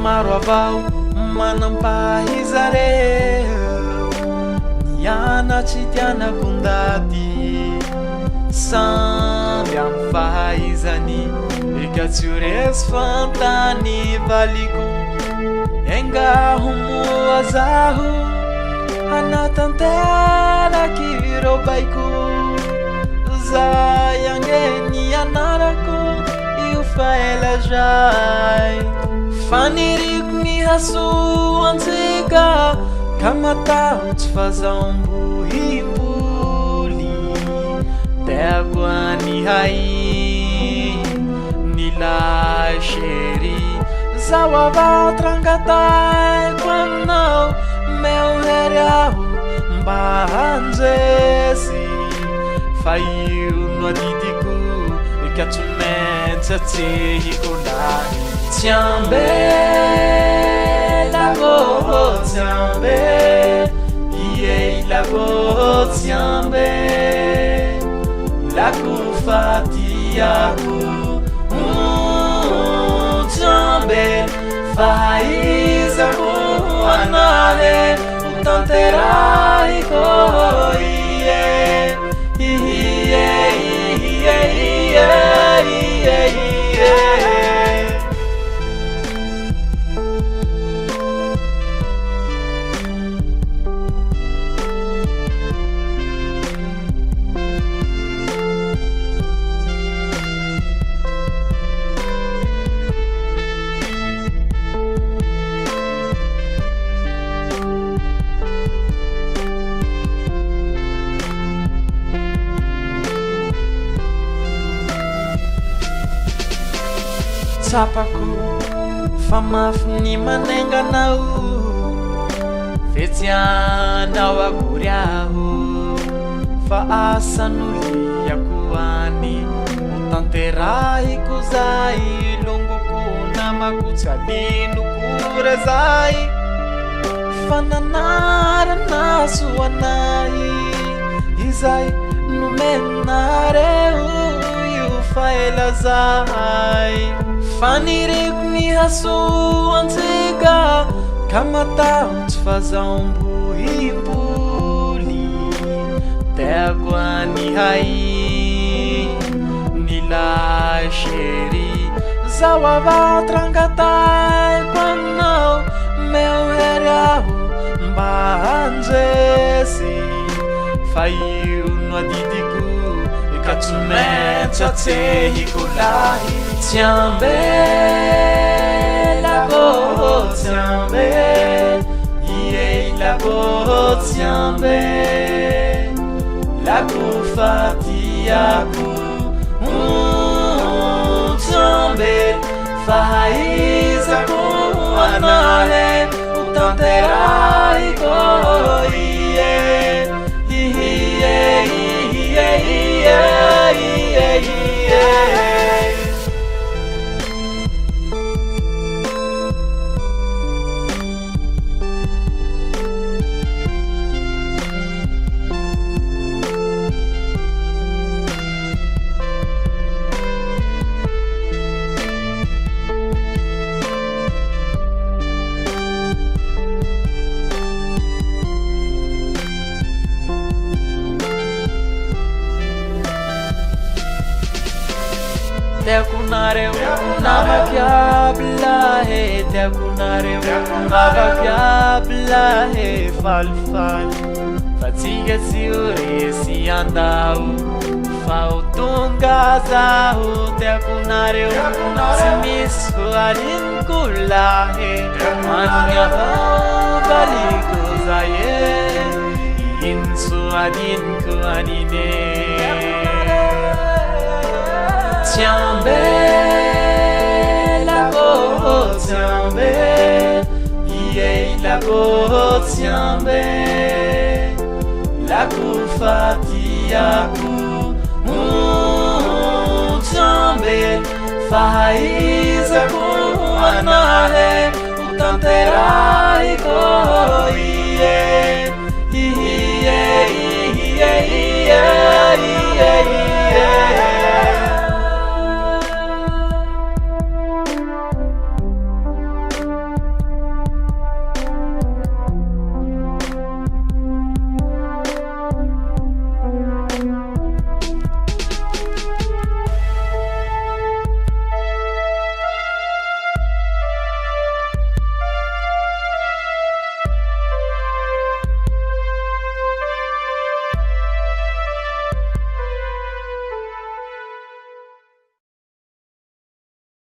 maro avao manampahizareo nianatsy tianako ndaty samby amy fahaizany eka tsy ho resy fantany valiko engaho moa zaho anatanteraky ro baiko zay angeny anarako io faela zay faniriko ny hasoantsika ka matahotsy fazaombohimboly teako any hay ny lashery zao avao trangataiko aminao meo hery aho mba hanjesy fa io no adidiko eka tsy maintsy atsehiko lahy tsy ambelako tsy ambe ie ilako tsy ambe lako fatiako tsy ambe fahaizako anahe utanteraiko ie ie ie ie ie sapako fa mafy ny manenganao fetsianao akory aho fa asan'oliako any hotanterahiko zay longoko namako tsy alinoko rezay fa nanarana soanay izay nomenareo io faela zay faniriko ny hasoantsika ka matahotsy fazaombohimboly teako any hay ny lashery zao avao trangataiko aminao meo hery aho mba hanjesy fa io no adidiko eka tsy maintsy atsehiko lahy tsy ambelako tsy ambe ie ilako tsy ambe lako fatiako tsy ambe fahaizako anahe utanteraiko ie ie ie ie ie teakunareu navakiablahe teakunareu navakiablahe falfal fatsiga tsiuresi andau fautungazahu teakunareu simisku alinkulahe anyavalikuzaye insu adinku anine Tiambe, la go, tiambe, ie la go, tiambe, la go fatiaku, tiambe, faizaku anahe utantera.